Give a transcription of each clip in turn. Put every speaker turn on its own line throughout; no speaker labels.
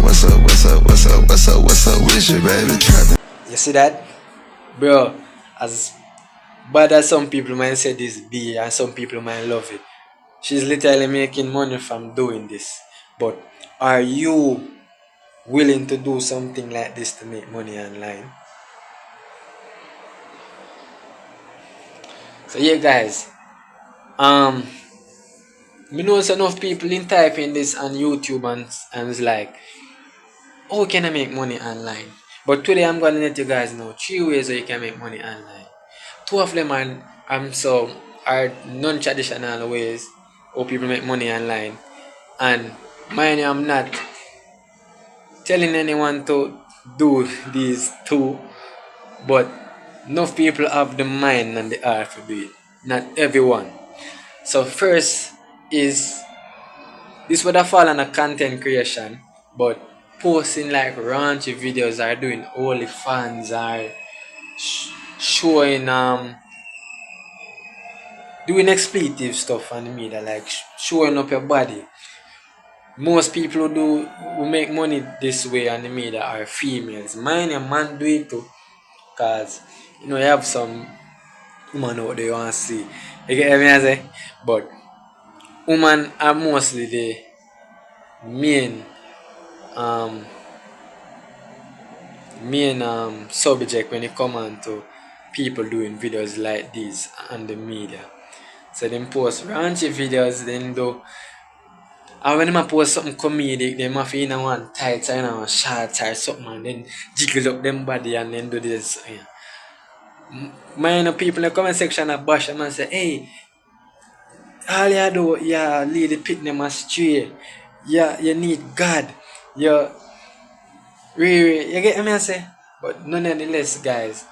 what's up, what's up, what's up, what's up, what's up with you, baby?
You see that? Bro, as bad as some people might say this be and some people might love it, she's literally making money from doing this. But are you willing to do something like this to make money online? So yeah guys, um me know so enough people in typing this on YouTube and it's like, how can I make money online? But today I'm gonna let you guys know 3 ways how you can make money online. Two of them are non-traditional ways how people make money online. And mind you, I'm not telling anyone to do these two, but enough people have the mind and the heart to do it. Not everyone. So first is this would have fall under content creation, but posting like raunchy videos are doing OnlyFans are showing doing expletive stuff on the media, like showing up your body. Most people who make money this way on the media are females. Mine a man do it too, cause you have some woman out there you want to see. You get me I say? But women are mostly the main um subject when it come on to people doing videos like this on the media. So them post raunchy videos, then do and when them post something comedic, them have in one tights and one shorts or something and then jiggle up them body and then do this. Yeah. Mine people in the comment section are bash them and say, hey, all you do, you lead the pit them astray. You need God. You really, you get me I say? But nonetheless, guys,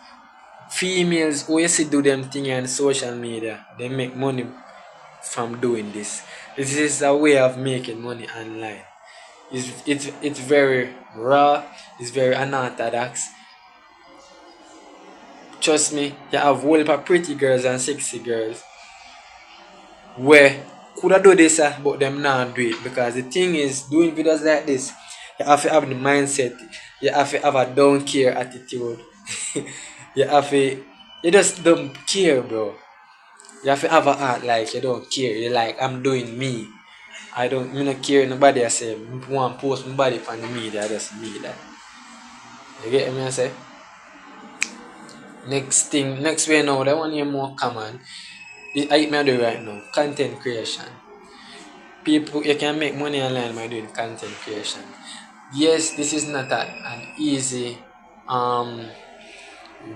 females who you see do them thing on social media, they make money from doing this. This is a way of making money online. It's very raw, it's very unorthodox. Trust me, you have whole heap of pretty girls and sexy girls where coulda do this but them not do it because the thing is doing videos like this, you have to have the mindset, you have to have a don't care attitude. you have to you just don't care, bro. You have to have a heart like you don't care. You're like, I'm doing me. I don't me not care nobody I say want post my body on the media, I just me that. You get me I say? Next way now, that one here more common. I do right now. Content creation. People you can make money online by doing content creation. Yes, this is not an easy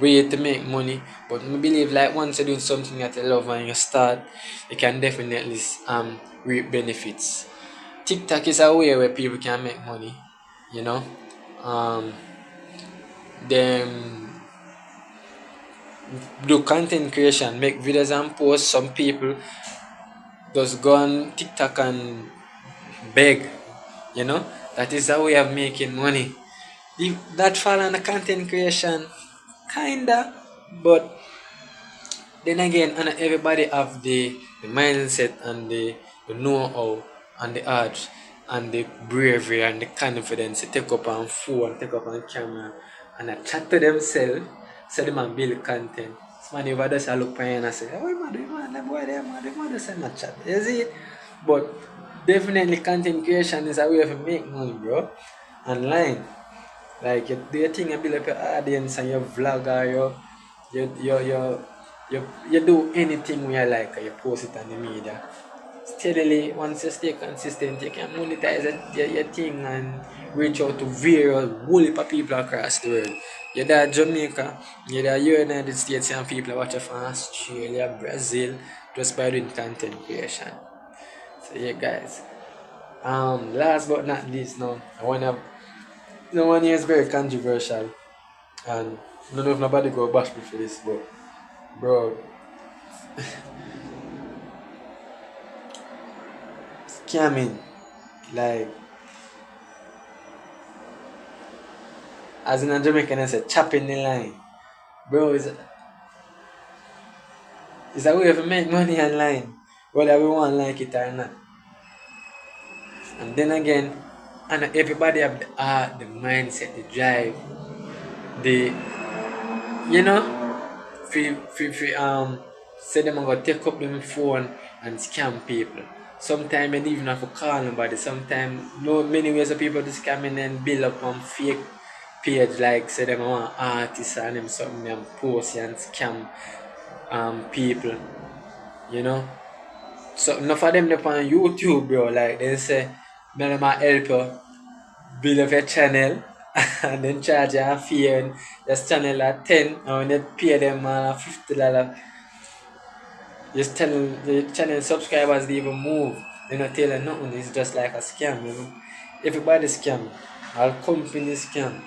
way to make money, but I believe like once you're doing something that you love and you start, you can definitely reap benefits. TikTok is a way where people can make money, you know. Um, them do content creation, make videos and posts. Some people just go on TikTok and beg, you know. That is a way of making money. If that fall under content creation, kinda, but then again, and everybody have the mindset and the know-how and the art and the bravery and the confidence to take up on phone, take up on camera and I chat to themselves so they man build content. So man over there I look for and I say, oh man, that boy there man, the man just not chat. You see it? But definitely content creation is a way of make money, bro. Online. Like you do your thing and build up your audience and your vlog or you you you you do anything we like or you post it on the media. Steadily, once you stay consistent, you can monetize your thing and reach out to various whole heap of people across the world. You're there Jamaica, you're there United States and people watch you from Australia, Brazil, just by doing content creation. So yeah guys. Last but not least now, I wanna the one here is very controversial and I don't know if nobody go bash me for this but bro scamming like as in a Jamaican I said chopping the line. Bro is a way to make money online whether we want like it or not. And then again and everybody have the art, the mindset, the drive, the you know, say them gonna take up them phone and scam people. Sometimes you even have to call nobody. Sometimes no many ways of people to scamming and build up on fake page like say them want artists and them something them post and scam people, you know. So enough of them up on YouTube, bro. Like they say, man, them help you build up your channel and then charge you a fee and just channel at 10 and when you pay them $50, just tell the channel subscribers they even move. They not tell them nothing, it's just like a scam, you know. Everybody scam. All companies scam.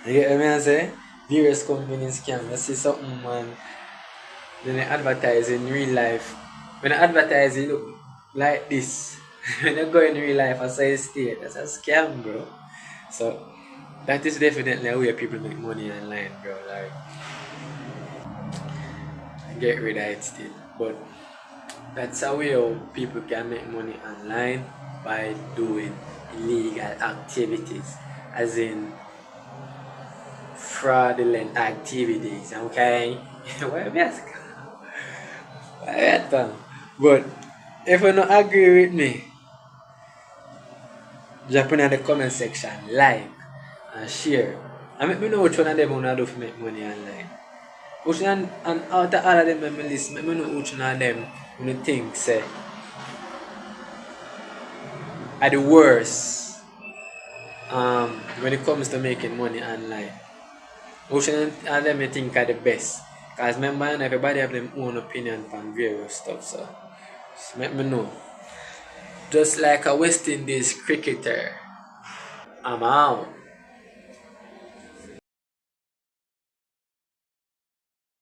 You get what I say? Various companies scam. You see something man, then they advertise in real life. When I advertise it look like this. When you go in real life I say state, that's a scam, bro. So that is definitely a way people make money online, bro. Like get rid of it still. But that's a way how people can make money online by doing illegal activities, as in fraudulent activities, okay? Why best? Why better? But if you don't agree with me, drop in the comment section, like and share. And let me know which one of them wanna do to make money online. Which one and out of all of them on my list, let me know which one of them you think say are the worst when it comes to making money online. Which one of them you think are the best? Because remember everybody have their own opinion on various stuff, so let me know. Just like a West Indies cricketer, I'm out.